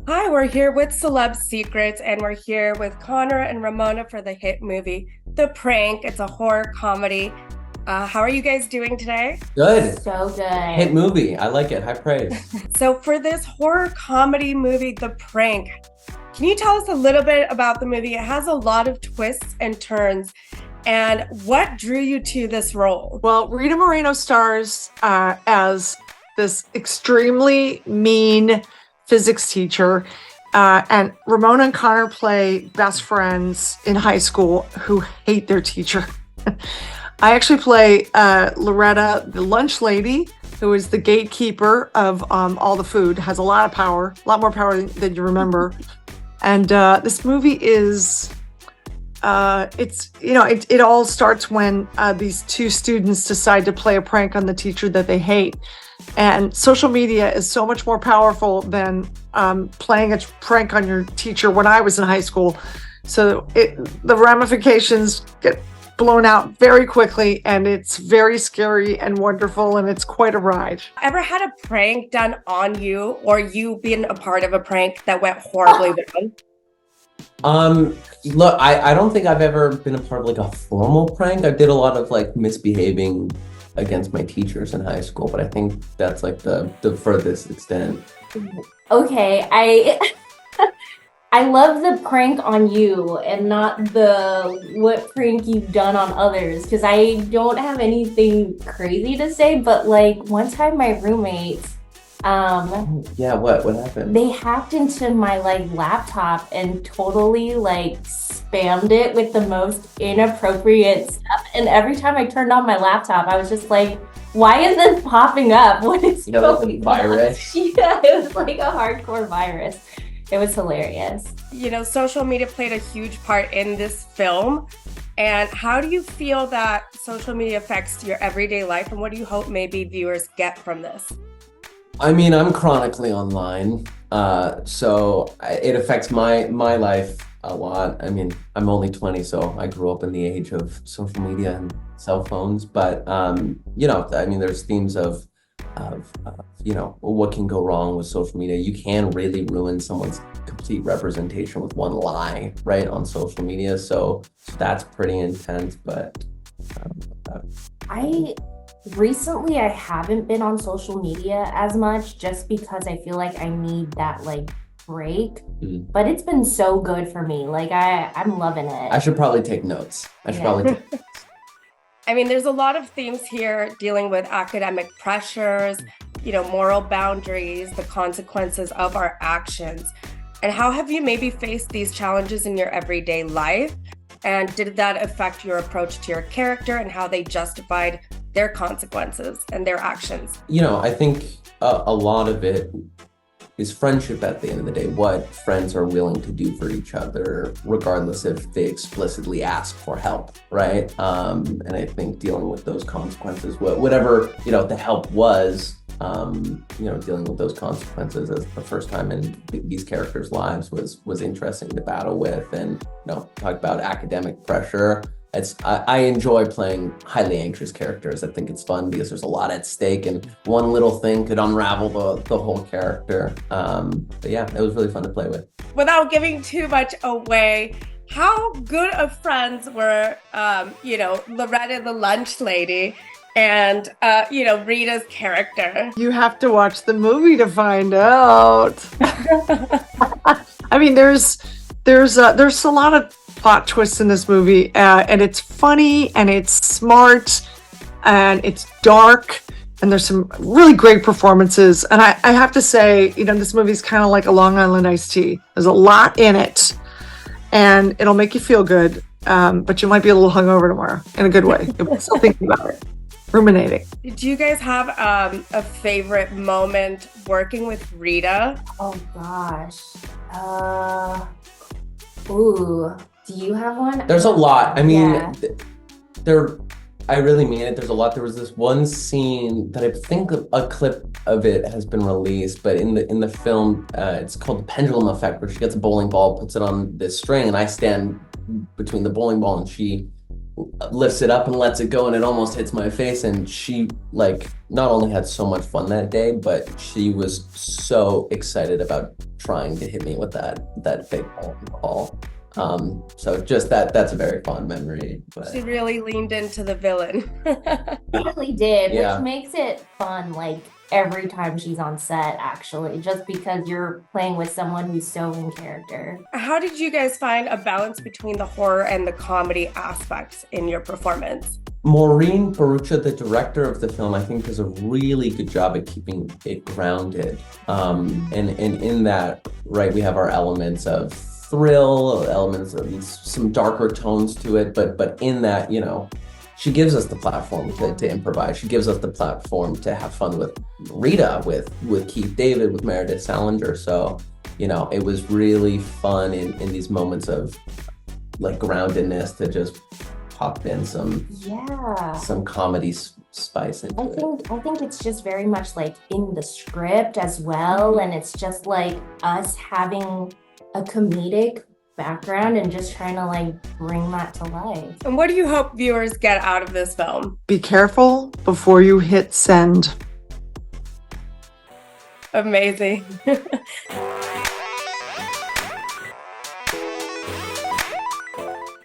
Hi, we're here with Celeb Secrets, and we're here with Connor and Ramona for the hit movie, The Prank. It's a horror comedy. How are you guys doing today? Good. So Hit good. movie. I like it. High praise. So, for this horror comedy movie, The Prank, can you tell us a little bit about the movie? It has a lot of twists and turns. And what drew you to this role? Well, Rita Moreno stars as this extremely mean physics teacher, and Ramona and Connor play best friends in high school who hate their teacher. I actually play Loretta, the lunch lady, who is the gatekeeper of all the food, has a lot of power, a lot more power than you remember. And this movie is it all starts when these two students decide to play a prank on the teacher that they hate. And social media is so much more powerful than playing a prank on your teacher when I was in high school. So the ramifications get blown out very quickly, and it's very scary and wonderful, and it's quite a ride. Ever had a prank done on you, or you been a part of a prank that went horribly wrong? Look, I don't think I've ever been a part of like a formal prank. I did a lot of like misbehaving against my teachers in high school, but I think that's like the furthest extent. Okay, I love the prank on you and not the what prank you've done on others, because I don't have anything crazy to say, but like one time my roommates Yeah, what happened? they hacked into my like laptop and totally like spammed it with the most inappropriate stuff. And every time I turned on my laptop, I was just like, why is this popping up? What is You know, that's a going virus. on? Yeah, it was like a hardcore virus. It was hilarious. You know, social media played a huge part in this film. And how do you feel that social media affects your everyday life? And what do you hope maybe viewers get from this? I mean, I'm chronically online, so it affects my life a lot. I mean, I'm only 20, so I grew up in the age of social media and cell phones. But I mean, there's themes of what can go wrong with social media. You can really ruin someone's complete representation with one lie, right, on social media. So that's pretty intense. But I recently I haven't been on social media as much just because I feel like I need that like break. mm, But it's been so good for me. Like I'm loving I it. should probably take notes. I should Yeah. probably take. I mean, there's a lot of themes here dealing with academic pressures, moral boundaries, the consequences of our actions. And how have you maybe faced these challenges in your everyday life? And did that affect your approach to your character and how they justified their consequences and their actions? I think a lot of it is friendship at the end of the day, what friends are willing to do for each other, regardless if they explicitly ask for help, right? And I think dealing with those consequences, whatever, the help was, dealing with those consequences as the first time in these characters' lives was interesting to battle with. And, talk about academic pressure. I enjoy playing highly anxious characters. I think it's fun because there's a lot at stake, and one little thing could unravel the whole character. But yeah, it was really fun to play with. Without giving too much away, how good of friends were, Loretta the lunch lady and, Rita's character? You have to watch the movie to find out. I mean, there's a lot of plot twists in this movie, and it's funny and it's smart and it's dark, and there's some really great performances. And I have to say, this movie is kind of like a Long Island iced tea. There's a lot in it, and it'll make you feel good, but you might be a little hungover tomorrow in a good way. You're still thinking about it, ruminating. Do you guys have a favorite moment working with Rita? Oh gosh. Ooh. Do you have one? There's a lot. I mean, Yeah. I really mean it. There's a lot. There was this one scene that I think a clip of it has been released, but in the film, it's called the pendulum effect, where she gets a bowling ball, puts it on this string, and I stand between the bowling ball and she, lifts it up and lets it go, and it almost hits my face. And she like not only had so much fun that day, but she was so excited about trying to hit me with that fake ball. So just that's a very fond memory. But She really leaned into the villain. Really did, Yeah. which makes it fun, like every time she's on set, actually, just because you're playing with someone who's so in character. How did you guys find a balance between the horror and the comedy aspects in your performance? Maureen Barucha, the director of the film, I think does a really good job at keeping it grounded. And in that, right, we have our elements of thrill, elements of some darker tones to it, but in that, you know, she gives us the platform to improvise. She gives us the platform to have fun with Rita, with Keith David, with Meredith Salinger. So, you know, it was really fun in these moments of like groundedness to just pop in some comedy spice into it. I think it's just very much like in the script as well, and it's just like us having a comedic background and just trying to like bring that to life. And what do you hope viewers get out of this film? Be careful before you hit send. Amazing.